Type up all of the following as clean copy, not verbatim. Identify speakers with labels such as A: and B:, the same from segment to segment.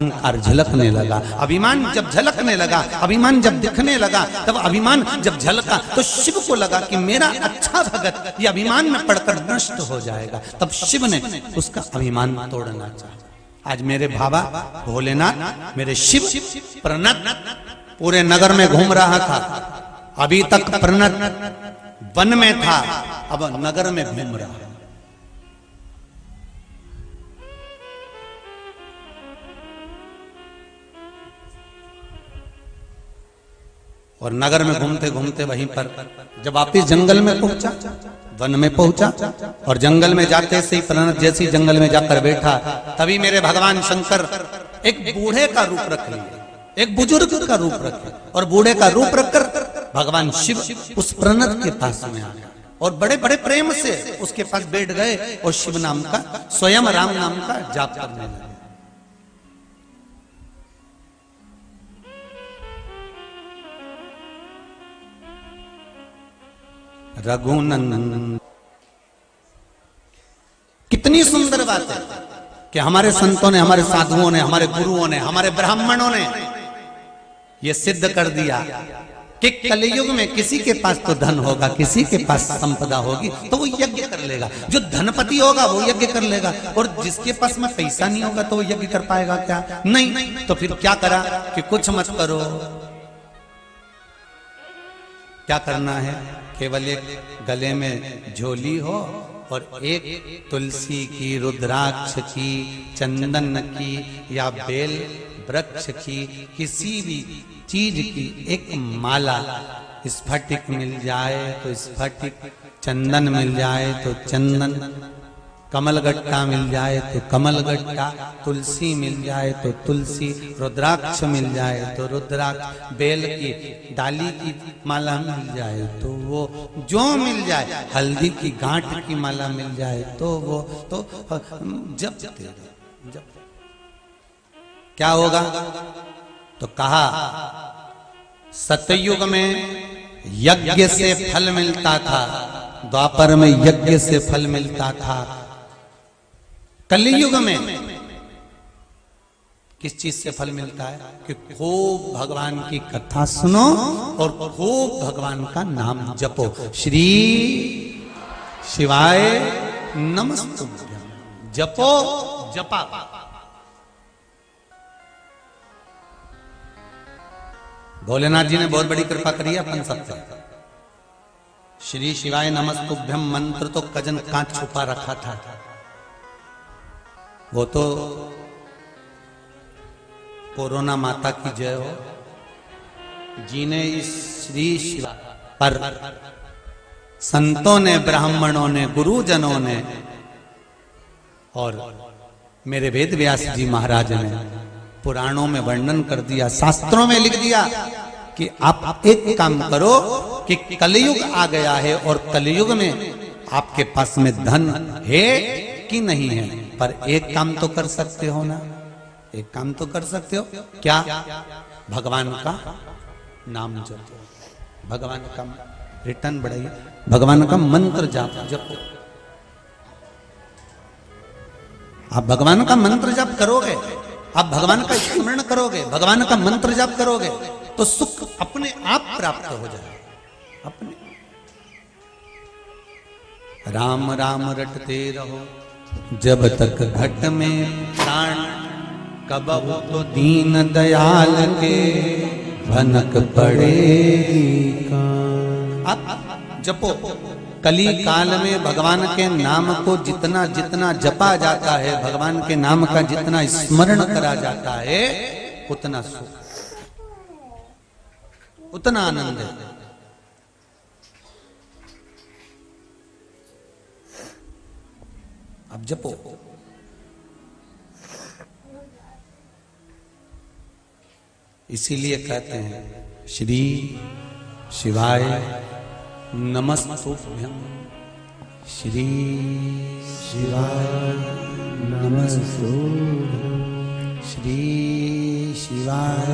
A: अहंकार झलकने लगा। अभिमान जब झलकने लगा, अभिमान जब दिखने लगा, तब अभिमान जब झलका तो शिव को लगा कि मेरा अच्छा भगत ये अभिमान में पड़कर नष्ट हो जाएगा। तब शिव ने उसका अभिमान तोड़ना चाहा। आज मेरे बाबा भोलेनाथ, मेरे शिव प्रणत पूरे नगर में घूम रहा था। अभी तक प्रणत वन में था, अब नगर में घूम रहा है। और नगर में घूमते घूमते वहीं पर जब वापिस जंगल में पहुंचा, वन में पहुंचा, और जंगल में जाते से ही प्रणत जैसे जंगल में जाकर बैठा, तभी मेरे भगवान शंकर एक बूढ़े का रूप रख लिए, एक बुजुर्ग का रूप रखे, और बूढ़े का रूप रखकर भगवान शिव उस प्रणत के पास में आ गया और बड़े बड़े प्रेम से उसके पास बैठ गए और शिव नाम का, स्वयं राम नाम का जाप करने लगे। रघुनंदन, कितनी सुंदर बात है कि हमारे संतों ने, हमारे साधुओं ने, हमारे गुरुओं ने, हमारे ब्राह्मणों ने यह सिद्ध कर दिया कि कलयुग में किसी के पास तो धन होगा, किसी के पास संपदा होगी तो वो यज्ञ कर लेगा। जो धनपति होगा वो यज्ञ कर लेगा, और जिसके पास में पैसा नहीं होगा तो वो यज्ञ कर पाएगा क्या? नहीं। तो फिर क्या करा कि कुछ मत करो, क्या करना है? केवल एक गले में झोली हो और एक तुलसी की, रुद्राक्ष की, चंदन की या बेल वृक्ष की, किसी भी चीज की एक माला, स्फटिक मिल जाए तो स्फटिक, चंदन मिल जाए तो चंदन, कमलगट्टा मिल जाए तो कमलगट्टा, तुलसी मिल जाए तो तुलसी, रुद्राक्ष मिल जाए तो रुद्राक्ष, बेल की डाली की माला मिल जाए तो वो जो मिल जाए, हल्दी की गांठ की माला मिल जाए तो वो, तो जब क्या होगा? तो कहा सतयुग में यज्ञ से फल मिलता था, द्वापर में यज्ञ से फल मिलता था, कलियुग में किस चीज से फल मिलता है? कि खूब भगवान की कथा सुनो और खूब भगवान का नाम जपो। श्री शिवाय नमस्तुभ्यं, जपो, जपा। भोलेनाथ जी ने बहुत बड़ी कृपा करी है अपन सब पे। श्री शिवाय नमस्तुभ्यं मंत्र तो कजन कांच छुपा रखा था, वो तो कोरोना माता की जय हो जी ने इस श्री शिवा पर संतों ने, ब्राह्मणों ने, गुरुजनों ने और मेरे वेद व्यास जी महाराज ने पुराणों में वर्णन कर दिया, शास्त्रों में लिख दिया कि आप एक काम करो कि कलयुग आ गया है और कलयुग में आपके पास में धन है कि नहीं है, पर एक काम तो कर सकते हो ना, एक काम तो कर सकते हो। क्या? भगवान का नाम जपो, भगवान का रिटर्न बढ़ाइए, भगवान का मंत्र जाप जपो। आप भगवान का मंत्र जाप करोगे, आप भगवान का स्मरण करोगे, भगवान का मंत्र जाप करोगे तो सुख अपने आप प्राप्त हो जाए। अपने राम राम रटते रहो जब तक घट में प्राण, कबहु तो दीन दयाल के भनक पड़ेगी कान। अब जपो, कली काल में भगवान के नाम को जितना जितना जपा जाता है, भगवान के नाम का जितना स्मरण करा जाता है, उतना सुख, उतना आनंद है। अब जपो। इसीलिए कहते हैं श्री शिवाय नमस्तुभ्यं, श्री शिवाय नमस्तुभ्यं, श्री शिवाय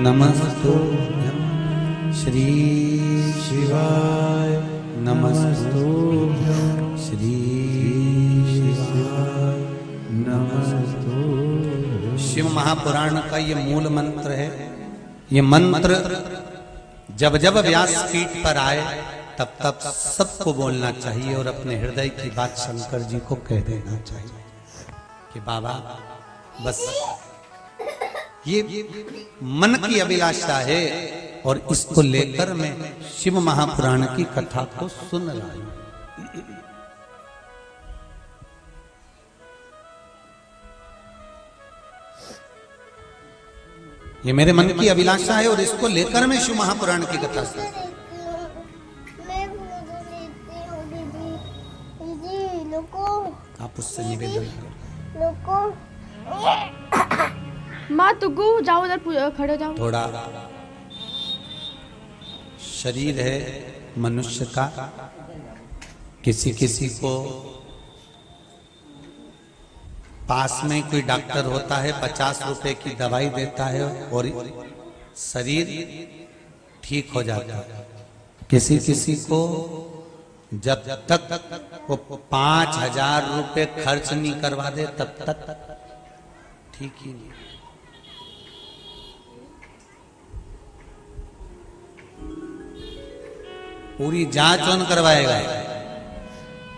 A: नमस्तुभ्यं, श्री शिवाय नमस्तुभ्यं, श्री शिवाय नमस्तुभ्यं, शिव महापुराण का ये मूल मंत्र है। ये मंत्र जब जब व्यासपीठ पर आए तब तब सबको बोलना चाहिए और अपने हृदय की बात शंकर जी को कह देना चाहिए कि बाबा बस ये मन की अभिलाषा है और इसको लेकर मैं शिव महापुराण की कथा को सुन रहा हूं। ये मेरे मन की अभिलाषा है और इसको लेकर मैं शिव महापुराण की कथा सुन। आप उससे निवेदन करो।
B: माँ तुगु जाओ उधर खड़े जाओ।
A: थोड़ा शरीर है मनुष्य का, किसी किसी को पास में कोई डॉक्टर होता है 50 रुपए की दवाई देता है और शरीर ठीक हो जाता है। किसी किसी को जब तक वो 5000 रुपए खर्च नहीं करवा दे तब तक ठीक ही नहीं। पूरी जांच ऑन करवाएगा,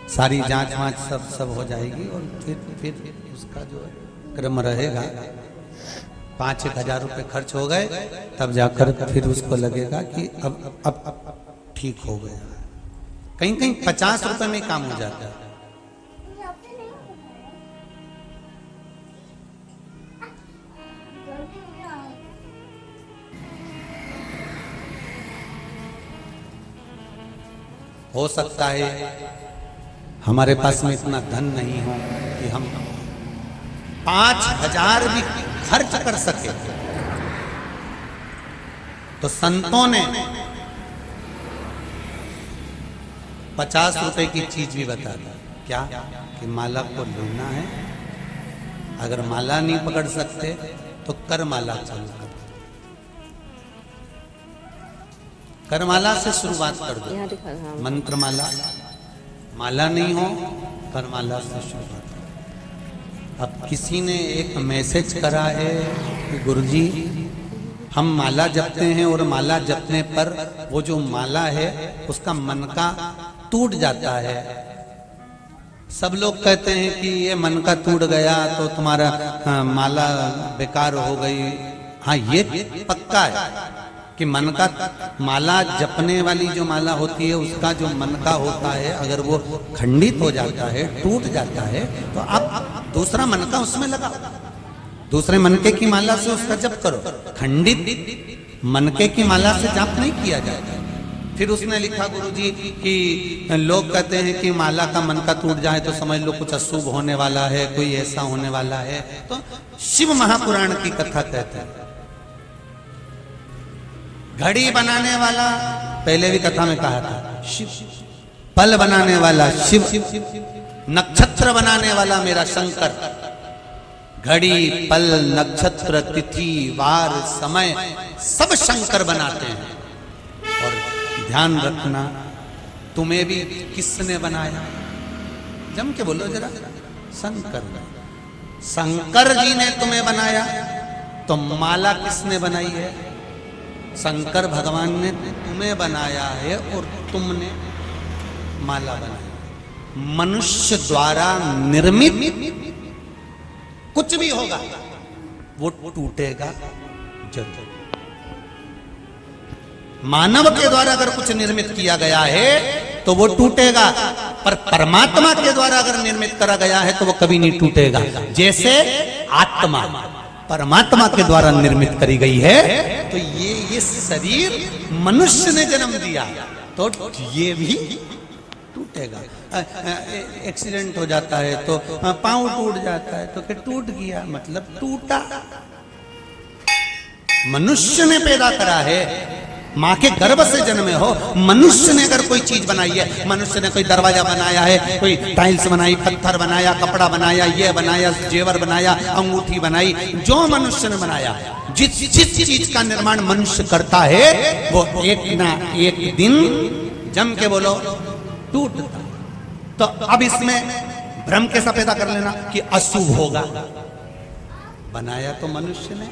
A: सारी जांच वांच सब हो जाएगी और फिर उसका जो क्रम रहेगा। 5-1 हजार रुपए खर्च हो गए तब जाकर फिर उसको लगेगा कि अब ठीक हो गया। कहीं कहीं 50 रुपए में काम हो जाता है। हो सकता है हमारे पास में इतना धन नहीं हो कि हम 5000 भी खर्च कर सके, तो संतों ने 50 रुपए की चीज भी बता दी। क्या कि माला को लेना है, अगर माला नहीं पकड़ सकते तो कर माला चालू कर, करमाला से शुरुआत कर दो। मंत्र माला, माला नहीं हो करमाला से शुरुआत कर। अब किसी ने एक मैसेज करा है कि गुरुजी हम माला जपते हैं और माला जपने पर वो जो माला है उसका मन का टूट जाता है। सब लोग कहते हैं कि ये मन का टूट गया तो तुम्हारा माला बेकार हो गई। हाँ ये पक्का है कि मन का माला जपने वाली जो माला होती है उसका जो मन का होता है अगर वो खंडित हो जाता है, टूट जाता है, तो आप दूसरा मन का उसमें लगाओ, दूसरे मनके की माला से उसका जप करो। खंडित मनके की माला से जप नहीं किया जाता। फिर उसने लिखा गुरुजी कि लोग कहते हैं कि माला का मन का टूट जाए तो समझ लो कुछ अशुभ होने वाला है, कोई ऐसा होने वाला है। तो शिव महापुराण की कथा कहते हैं घड़ी बनाने वाला, पहले भी कथा में कहा था, शिव। पल बनाने वाला शिव, नक्षत्र बनाने वाला मेरा शंकर। घड़ी पल नक्षत्र तिथि वार समय सब शंकर बनाते हैं। और ध्यान रखना तुम्हें भी किसने बनाया, जम के बोलो जरा, शंकर। शंकर जी ने तुम्हें बनाया तो माला किसने बनाई है? शंकर भगवान ने तुम्हें बनाया है और तुमने माला बनाई। मनुष्य द्वारा निर्मित कुछ भी होगा वो टूटेगा जरूर। मानव के द्वारा अगर कुछ निर्मित किया गया है तो वो टूटेगा, पर परमात्मा के द्वारा अगर निर्मित करा गया है तो वो कभी नहीं टूटेगा। जैसे आत्मा परमात्मा के द्वारा निर्मित करी गई है, तो ये शरीर मनुष्य ने जन्म दिया तो ये भी टूटेगा। एक्सीडेंट हो जाता है तो पांव टूट जाता है तो क्या टूट गया, मतलब टूटा। मनुष्य ने पैदा करा है, माँ के गर्भ से जन्मे हो। मनुष्य ने अगर कोई चीज बनाई है, मनुष्य ने कोई दरवाजा बनाया है, कोई टाइल्स बनाई, पत्थर बनाया, कपड़ा बनाया, ये बनाया, जेवर बनाया, अंगूठी बनाई, जो मनुष्य ने बनाया, जिस चीज का निर्माण मनुष्य करता है वो एक ना एक दिन जम के बोलो टूटता। तो अब इसमें भ्रम कैसा पैदा कर लेना कि अशुभ होगा, बनाया तो मनुष्य ने,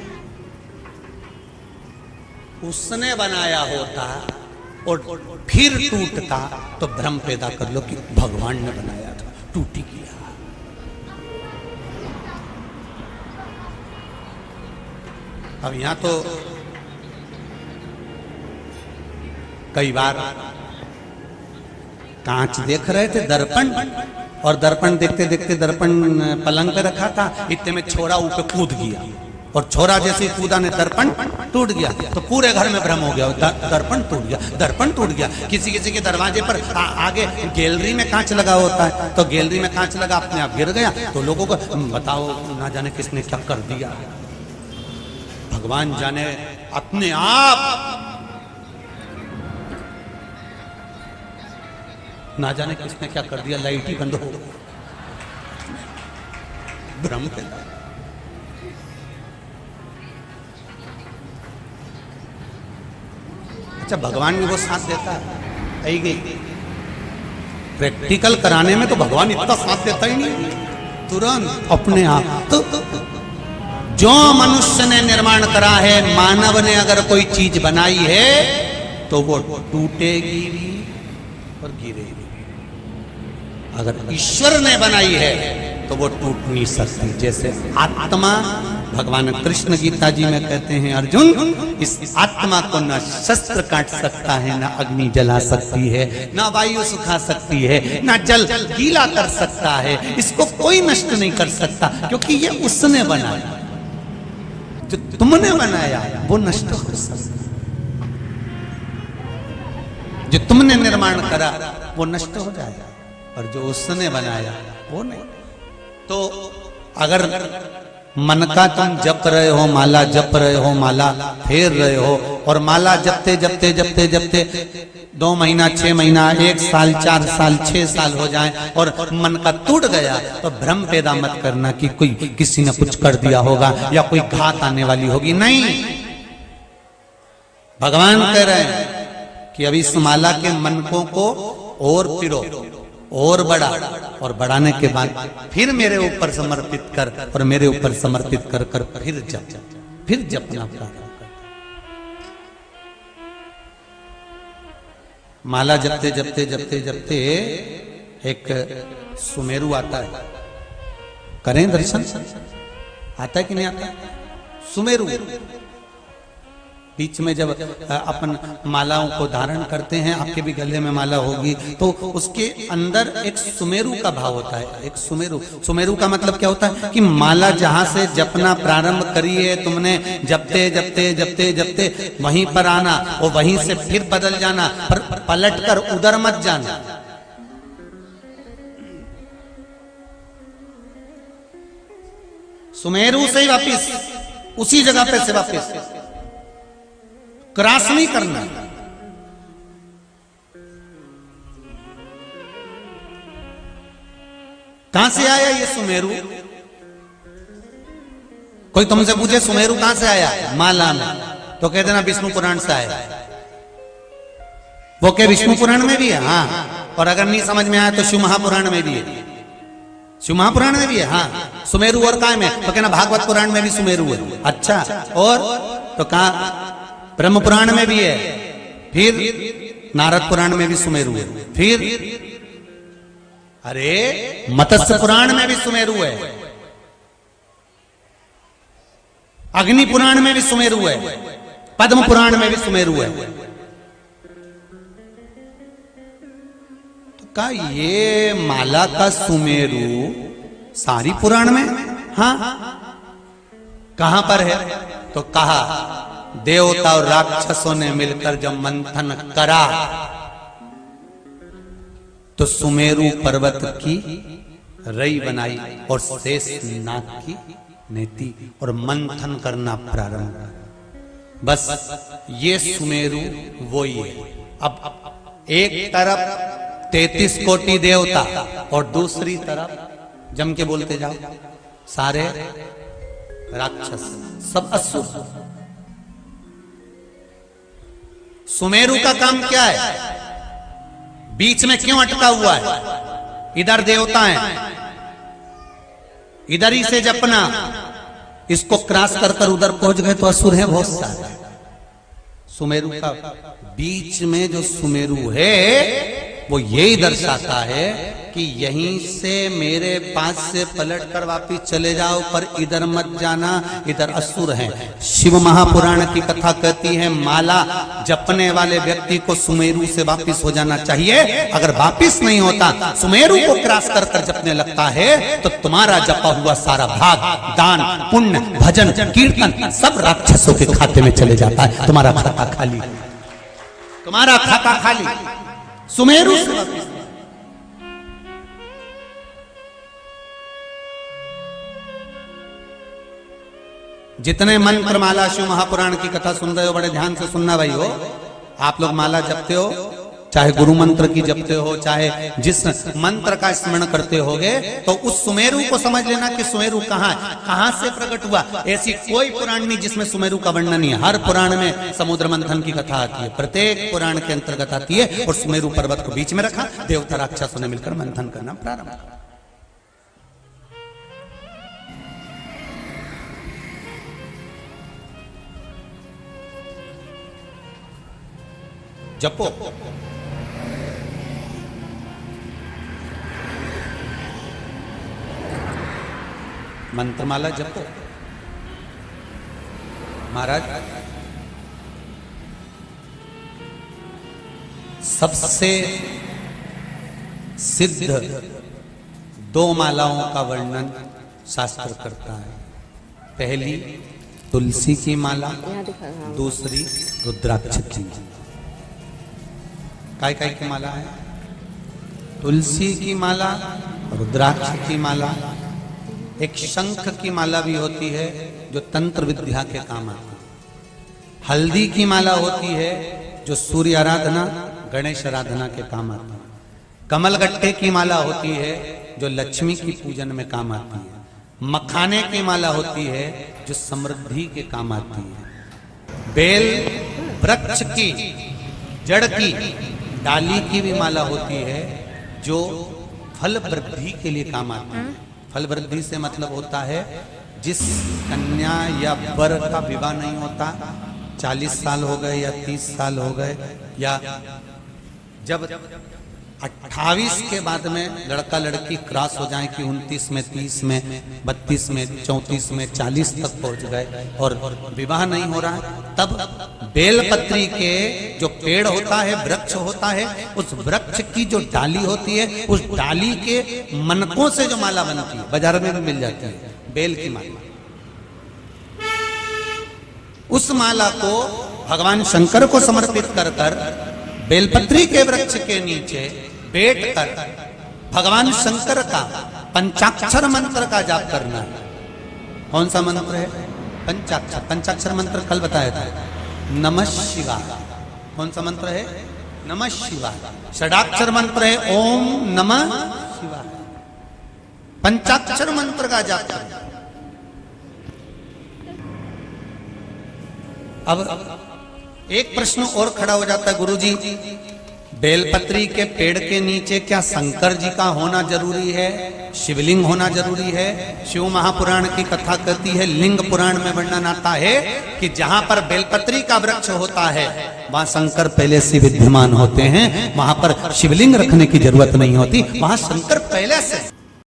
A: उसने बनाया होता और फिर टूटता तो भ्रम पैदा कर लो कि भगवान ने बनाया था, टूट ही गया। अब यहां तो कई बार कांच देख रहे थे, दर्पण, और दर्पण देखते देखते दर्पण पलंग पे रखा था, इतने में छोरा ऊपर कूद गया और छोरा जैसे ही कूदा ने दर्पण टूट गया, तो पूरे घर में भ्रम हो गया, दर्पण टूट गया, दर्पण टूट गया। किसी किसी के दरवाजे पर आगे गैलरी में कांच लगा होता है, तो गैलरी में कांच लगा अपने आप गिर गया, तो लोगों को बताओ ना जाने किसने क्या कर दिया। भगवान जाने अपने आप ना जाने किसने क्या कर दिया, लाइट ही बंद हो गई, भ्रम पैदा। अच्छा, भगवान भी वो साथ देता है, आई गई प्रैक्टिकल कराने में तो भगवान इतना साथ देता ही नहीं, तुरंत अपने आप। तो जो मनुष्य ने निर्माण करा है, मानव ने अगर कोई चीज बनाई है तो वो टूटेगी भी और गिरेगी। अगर ईश्वर ने बनाई है तो वो टूट नहीं सकती। जैसे आत्मा, भगवान कृष्ण गीता जी में कहते हैं, अर्जुन इस आत्मा को न शस्त्र काट सकता है, न अग्नि जला सकती है, न वायु सुखा सकती है, न जल गीला कर सकता है, इसको कोई नष्ट नहीं कर सकता, क्योंकि ये उसने बनाया। जो तुमने बनाया वो नष्ट हो सकता, जो तुमने निर्माण करा वो नष्ट हो जाएगा, और जो उसने बनाया वो नहीं। तो अगर मन का तुम जप रहे हो, माला जप रहे हो, माला फेर रहे हो, और माला जपते जपते जपते जपते 2 महीना, 6 महीना, 1 साल, 4 साल, 6 साल हो जाए और मन का टूट गया, तो भ्रम पैदा मत करना कि कोई किसी ने कुछ कर दिया होगा या कोई घात आने वाली होगी। नहीं, भगवान कह रहे हैं कि अभी इस माला के मनकों को और पिरो और बढ़ा, और बढ़ाने के बाद फिर मेरे ऊपर समर्पित कर, और मेरे ऊपर समर्पित कर कर फिर जपना प्रारंभ कर। माला जपते जपते जपते जपते एक सुमेरु आता है, करें दर्शन, आता है कि नहीं आता? सुमेरु बीच में जब अपन मालाओं को धारण करते हैं, आपके भी गले में माला होगी, तो उसके अंदर एक सुमेरु का भाव होता है। एक सुमेरु का मतलब क्या होता है कि माला जहां से जपना प्रारंभ करी है तुमने, जपते जपते जपते जपते वहीं पर आना और वहीं से फिर बदल जाना, पर पलट कर उधर मत जाना। सुमेरु से ही वापिस उसी जगह पे से वापिस, क्रॉस नहीं करना। कहां से आया ये सुमेरु? कोई तुमसे पूछे सुमेरु कहां से आया? माला में, तो कह देना विष्णु पुराण से आया। वो क्या विष्णु पुराण में भी है? हाँ। और अगर नहीं समझ में आया तो शिव महापुराण में भी है। शिव महापुराण में भी है, हाँ। सुमेरु और कहां में? तो कहना भागवत पुराण में भी सुमेरु है। अच्छा, और तो कहा ब्रह्म पुराण में भी है, फिर नारद पुराण में भी सुमेरु है, फिर अरे मत्स्य पुराण में भी सुमेरु है, अग्नि पुराण में भी सुमेरु है, पद्म पुराण में भी सुमेरु है। तो कहा ये माला का सुमेरु सारी पुराण में? हाँ। कहां पर है? तो कहा देवता और राक्षसों ने मिलकर जब मंथन करा तो सुमेरु पर्वत की रई बनाई और शेष नाग की नेति और मंथन करना प्रारंभ किया। बस ये सुमेरु वो ही है। अब एक तरफ 33 कोटि देवता और दूसरी तरफ जम के बोलते जाओ सारे राक्षस, सब असुर। सुमेरु का काम क्या है? बीच में क्यों अटका हुआ है? इधर देवता हैं, इधर ही से जपना, इसको क्रॉस कर कर उधर पहुंच गए तो असुर हैं बहुत सारे। सुमेरु का बीच में जो सुमेरु है वो यही दर्शाता है कि यहीं से मेरे पास से पलट कर वापिस चले जाओ, पर इधर मत जाना, इधर असुर हैं। शिव महापुराण की कथा कहती है माला जपने वाले व्यक्ति को सुमेरु से वापिस हो जाना चाहिए। अगर वापिस नहीं होता, सुमेरु को क्रॉस कर कर जपने लगता है, तो तुम्हारा जपा हुआ सारा भाग, दान, पुण्य, भजन, कीर्तन सब राक्षसों के खाते में चले जाता है। तुम्हारा खाता खाली, तुम्हारा खाता खाली। सुमेरु से वापिस जितने मंत्र माला शिव महापुराण की कथा सुन रहे हो, बड़े ध्यान से सुनना भाई हो। आप लोग माला जपते हो, चाहे गुरु मंत्र की जपते हो, चाहे जिस मंत्र का स्मरण करते होगे, तो उस सुमेरु को समझ लेना कि सुमेरु कहाँ है, कहाँ से प्रकट हुआ। ऐसी कोई पुराण नहीं जिसमें सुमेरु का वर्णन नहीं है। हर पुराण में समुद्र मंथन की कथा आती है, प्रत्येक पुराण के अंतर्गत आती है। और सुमेरु पर्वत को बीच में रखा, देवता राक्षसों ने मिलकर मंथन करना प्रारंभ किया। जपो मंत्रमाला जपो। महाराज सबसे सिद्ध दो मालाओं का वर्णन शास्त्र करता है। पहली तुलसी की माला, दूसरी रुद्राक्ष की। काय काय की माला है? तुलसी की माला, रुद्राक्ष की माला। एक शंख की माला भी होती है जो तंत्र विद्या के काम आती है। हल्दी की माला होती है जो सूर्य आराधना, गणेश आराधना के काम आती है। कमलगट्टे की माला होती है जो लक्ष्मी की पूजन में काम आती है। मखाने की माला होती है जो समृद्धि के काम आती है। बेल वृक्ष की जड़ की डाली की भी माला होती है जो फल वृद्धि के लिए काम आती है। फल वृद्धि से मतलब होता है जिस कन्या या वर का विवाह नहीं होता, 40 साल हो गए या 30 साल हो गए, या जब 28 के बाद में लड़का लड़की क्रॉस हो जाए कि 29 में, 30 में, 32 में, 34 में, 40 तक पहुंच गए और विवाह नहीं हो रहा है, तब बेलपत्री के जो पेड़ होता है, वृक्ष होता है, उस वृक्ष की जो डाली होती है, उस डाली के मनकों से जो माला बनती है, बाजार में भी मिल जाती है बेल की माला। उस माला को भगवान शंकर को समर्पित कर कर बेलपत्री के वृक्ष के नीचे बैठकर भगवान शंकर का पंचाक्षर मंत्र का जाप करना है। कौन सा मंत्र है? पंचाक्षर। पंचाक्षर मंत्र कल बताया था, नमः शिवाय। कौन सा मंत्र है? नमः शिवाय। षडाक्षर मंत्र है ओम नमः शिवाय। पंचाक्षर मंत्र का जाप करना। अब एक प्रश्न और खड़ा हो जाता है, गुरुजी बेलपत्री के पेड़ के नीचे क्या शंकर जी का होना जरूरी है, शिवलिंग होना जरूरी है? शिव महापुराण की कथा कहती है, लिंग पुराण में वर्णन आता है कि जहां पर बेलपत्री का वृक्ष होता है वहां शंकर पहले से विद्यमान होते हैं, वहां पर शिवलिंग रखने की जरूरत नहीं होती, वहां शंकर पहले से